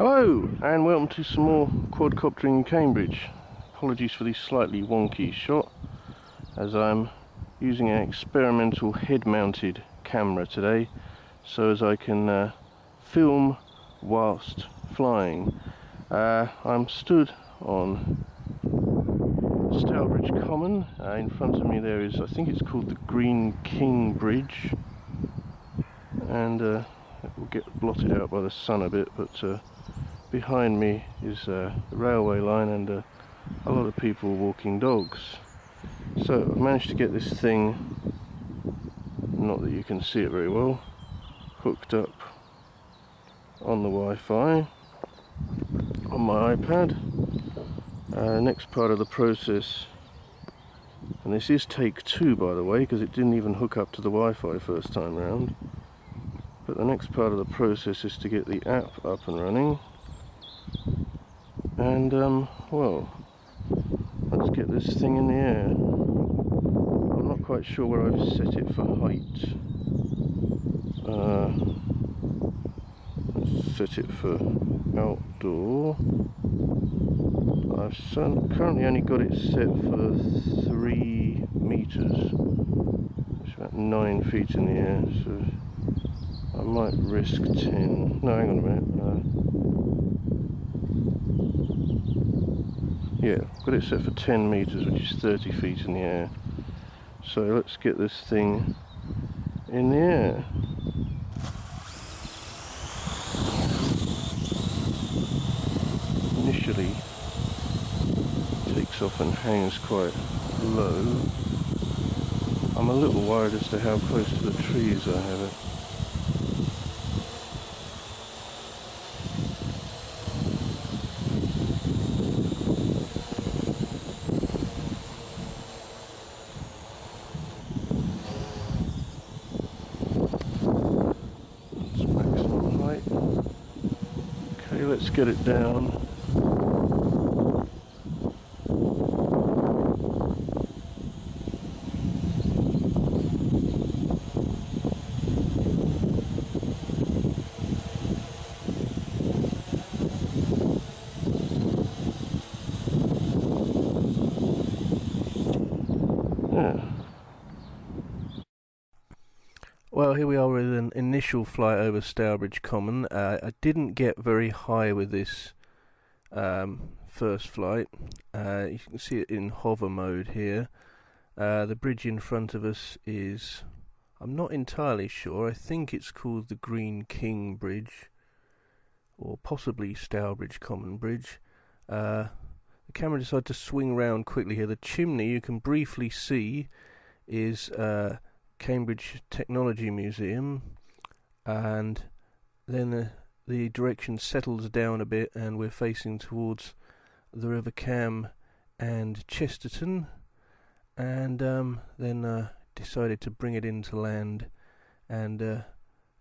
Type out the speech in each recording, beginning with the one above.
Hello and welcome to some more quadcoptering in Cambridge. Apologies for this slightly wonky shot as I'm using an experimental head-mounted camera today so as I can film whilst flying. I'm stood on Stourbridge Common. In front of me there is, I think it's called the Green King Bridge, and it will get blotted out by the sun a bit, but behind me is the railway line and a lot of people walking dogs. So I've managed to get this thing, not that you can see it very well, hooked up on the Wi-Fi on my iPad. Next part of the process, and this is take 2 by the way, because it didn't even hook up to the Wi-Fi first time round, but the next part of the process is to get the app up and running. And well, let's get this thing in the air. I'm not quite sure where I've set it for height. Let's set it for outdoor. I've currently only got it set for 3 meters, which is about 9 feet in the air, so I might risk 10. No, hang on a minute. Yeah, I've got it set for 10 meters, which is 30 feet in the air. So let's get this thing in the air. Initially, it takes off and hangs quite low. I'm a little worried as to how close to the trees I have it. Okay, let's get it down. Yeah. Well, here we are with an initial flight over Stourbridge Common. I didn't get very high with this first flight. You can see it in hover mode here. The bridge in front of us is, I'm not entirely sure, I think it's called the Green King Bridge, or possibly Stourbridge Common Bridge. The camera decided to swing round quickly here. The chimney you can briefly see is Cambridge Technology Museum, and then the direction settles down a bit and we're facing towards the River Cam and Chesterton, and then decided to bring it into land and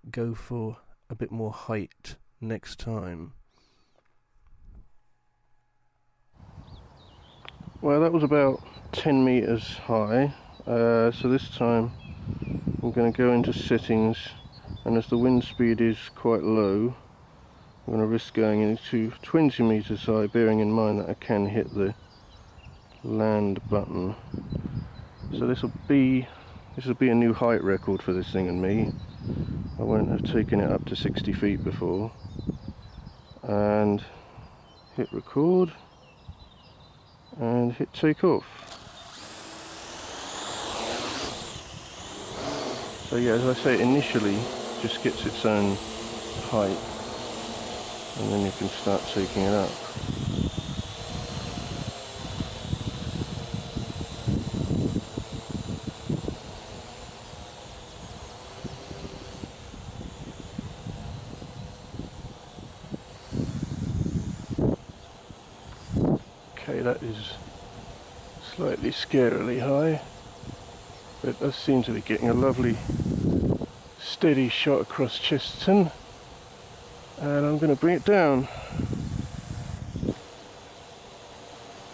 go for a bit more height next time. Well, that was about 10 meters high, so this time I'm going to go into settings, and as the wind speed is quite low, I'm going to risk going into 20 meters high, bearing in mind that I can hit the land button. So this will be a new height record for this thing and me. I won't have taken it up to 60 feet before. And hit record and hit take off. So yeah, as I say, initially just gets its own height, and then you can start taking it up. Okay, that is slightly scarily high, but it does seem to be getting a lovely steady shot across Chesterton, and I'm going to bring it down.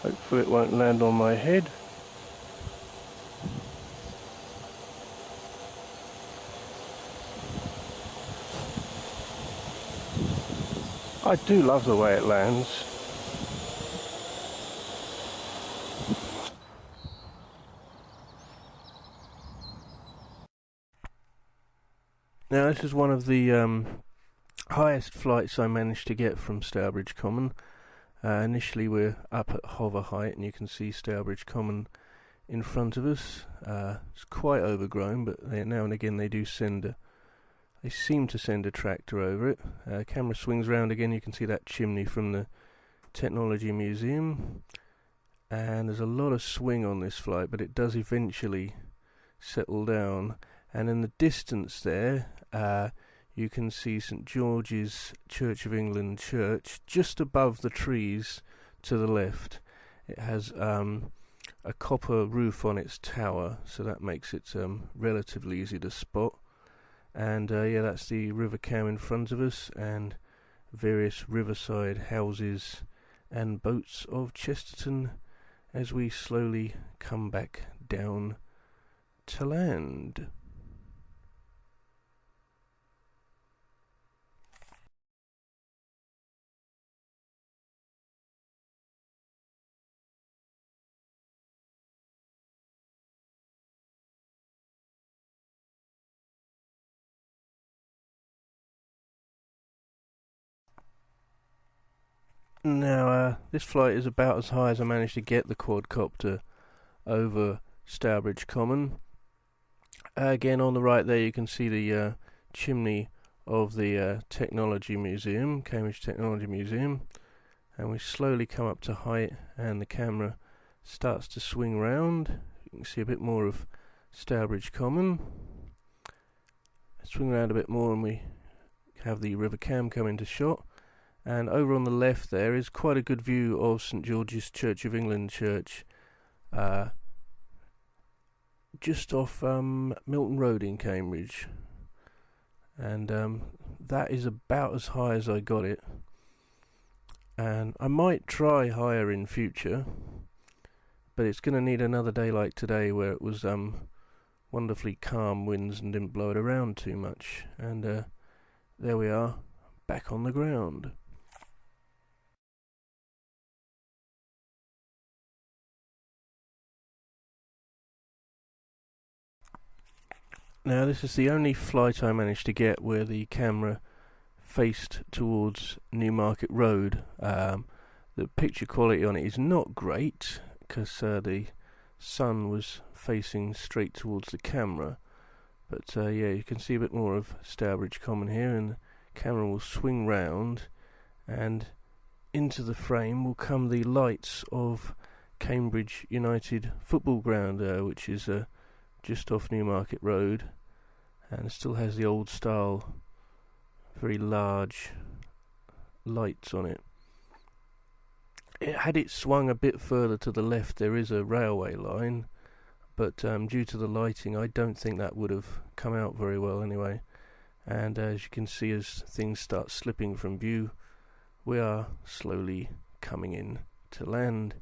Hopefully it won't land on my head. I do love the way it lands. Now this is one of the highest flights I managed to get from Stourbridge Common. Initially we're up at hover height and you can see Stourbridge Common in front of us. It's quite overgrown, but now and again they seem to send a tractor over it. Camera swings round again, you can see that chimney from the Technology Museum. And there's a lot of swing on this flight, but it does eventually settle down. And in the distance there, you can see St George's Church of England church just above the trees to the left. It has a copper roof on its tower, so that makes it relatively easy to spot. And yeah, that's the river cam in front of us, and various riverside houses and boats of Chesterton as we slowly come back down to land. Now, this flight is about as high as I managed to get the quadcopter over Stourbridge Common. Again, on the right there you can see the chimney of the Technology Museum, Cambridge Technology Museum, and we slowly come up to height and the camera starts to swing round. You can see a bit more of Stourbridge Common. Swing round a bit more and we have the river cam come into shot. And over on the left there is quite a good view of St George's Church of England church, just off Milton Road in Cambridge. And that is about as high as I got it. And I might try higher in future, but it's going to need another day like today where it was wonderfully calm winds and didn't blow it around too much. And there we are, back on the ground. Now this is the only flight I managed to get where the camera faced towards Newmarket Road. The picture quality on it is not great because the sun was facing straight towards the camera, but yeah, you can see a bit more of Stourbridge Common here, and the camera will swing round and into the frame will come the lights of Cambridge United football ground, which is just off Newmarket Road, and still has the old style very large lights on it. Had it swung a bit further to the left there is a railway line, but due to the lighting I don't think that would have come out very well anyway. And as you can see, as things start slipping from view, we are slowly coming in to land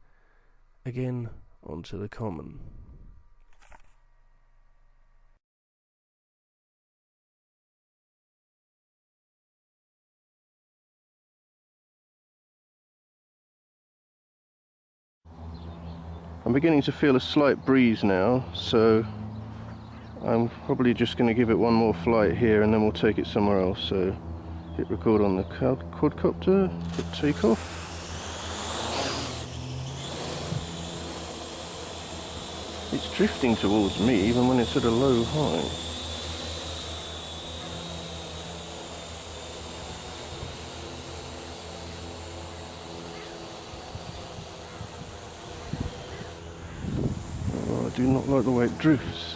again onto the common. I'm beginning to feel a slight breeze now, so I'm probably just going to give it one more flight here and then we'll take it somewhere else. So hit record on the quadcopter, hit takeoff. It's drifting towards me even when it's at a low height. I do not like the way it drifts.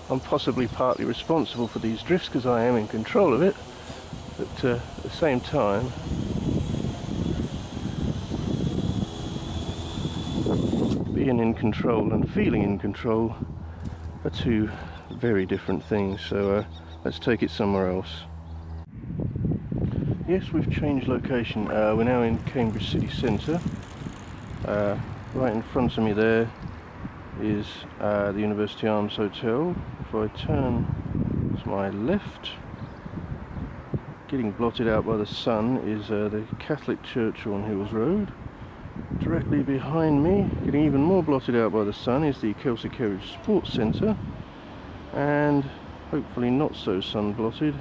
I'm possibly partly responsible for these drifts because I am in control of it, but at the same time being in control and feeling in control are two very different things. So let's take it somewhere else. Yes, we've changed location. We're now in Cambridge city centre. Right in front of me there is the University Arms Hotel. If I turn to my left, getting blotted out by the sun is the Catholic Church on Hills Road. Directly behind me, getting even more blotted out by the sun, is the Kelsey Carriage Sports Centre, and hopefully not so sun blotted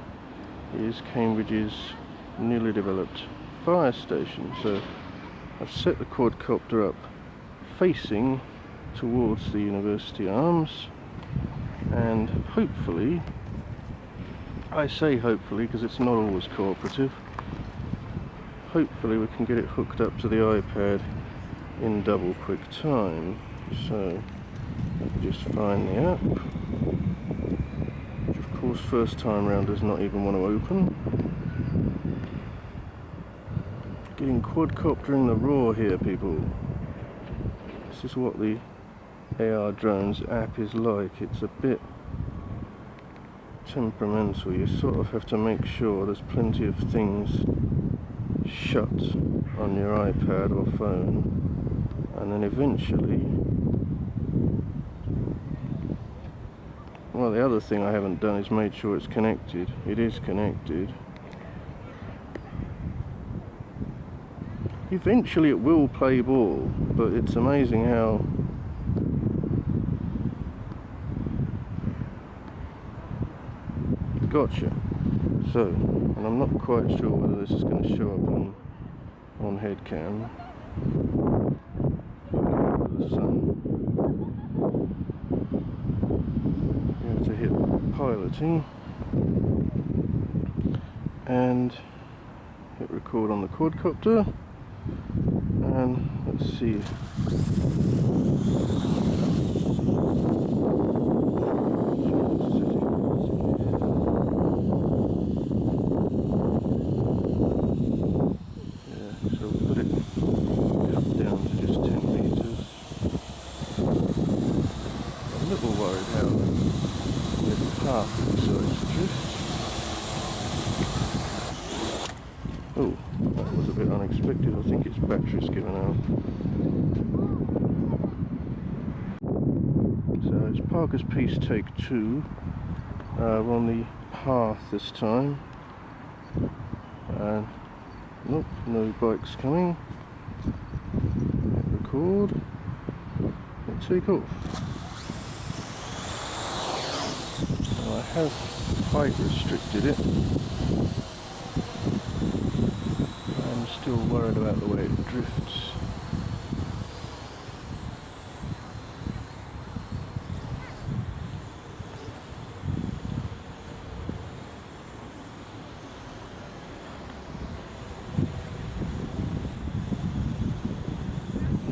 is Cambridge's newly developed fire station. So I've set the quadcopter up facing towards the University Arms, and hopefully, I say hopefully because it's not always cooperative, hopefully we can get it hooked up to the iPad in double quick time. So let me just find the app, which of course first time round does not even want to open. Getting quadcoptering the raw here, people. This is what the AR Drones app is like. It's a bit temperamental. You sort of have to make sure there's plenty of things shut on your iPad or phone, and then eventually, well, the other thing I haven't done is made sure it's connected. It is connected. Eventually it will play ball, but it's amazing how gotcha. So, and I'm not quite sure whether this is going to show up on headcam. The sun. You have to hit piloting and hit record on the quadcopter, and let's see. Oh, that was a bit unexpected. I think its battery's given out. So it's Parker's Piece take 2. We're on the path this time. And nope, no bikes coming. Hit record and take off. Now I have height restricted it. I'm still worried about the way it drifts.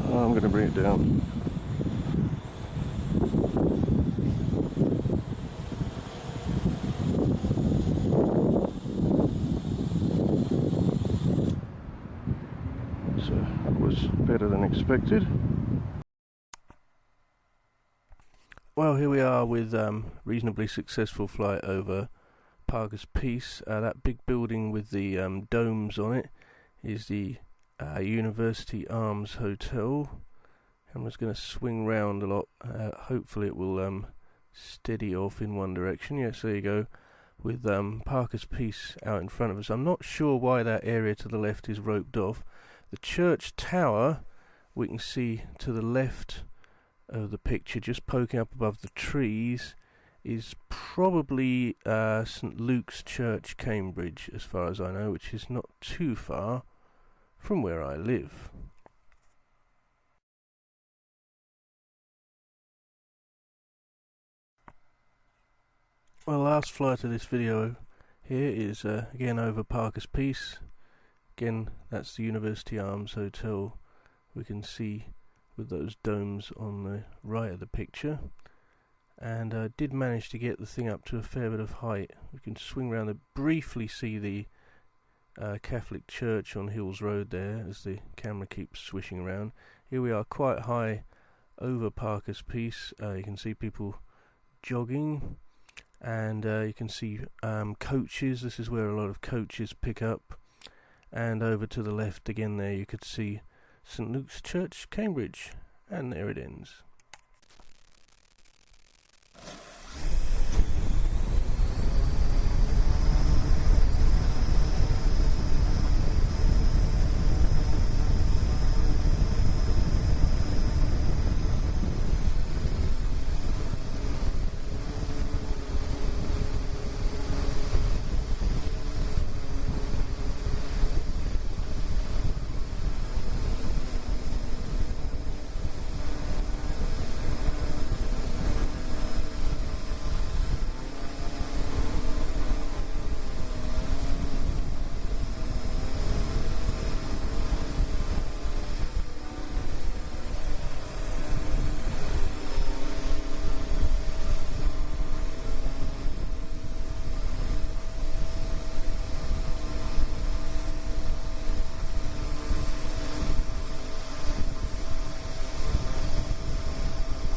I'm going to bring it down. So that was better than expected. Well, here we are with reasonably successful flight over Parker's Piece. That big building with the domes on it is the University Arms Hotel. Camera's going to swing round a lot. Hopefully it will steady off in one direction. Yes, there you go, with Parker's Piece out in front of us. I'm not sure why that area to the left is roped off. The church tower we can see to the left of the picture, just poking up above the trees, is probably St Luke's Church, Cambridge, as far as I know, which is not too far from where I live. Well, the last flight of this video here is again over Parker's Piece. Again, that's the University Arms Hotel we can see with those domes on the right of the picture. And I did manage to get the thing up to a fair bit of height. We can swing around and briefly see the Catholic Church on Hills Road there as the camera keeps swishing around. Here we are quite high over Parker's Piece. You can see people jogging, and you can see coaches. This is where a lot of coaches pick up. And over to the left again there you could see St Luke's Church, Cambridge. And there it ends.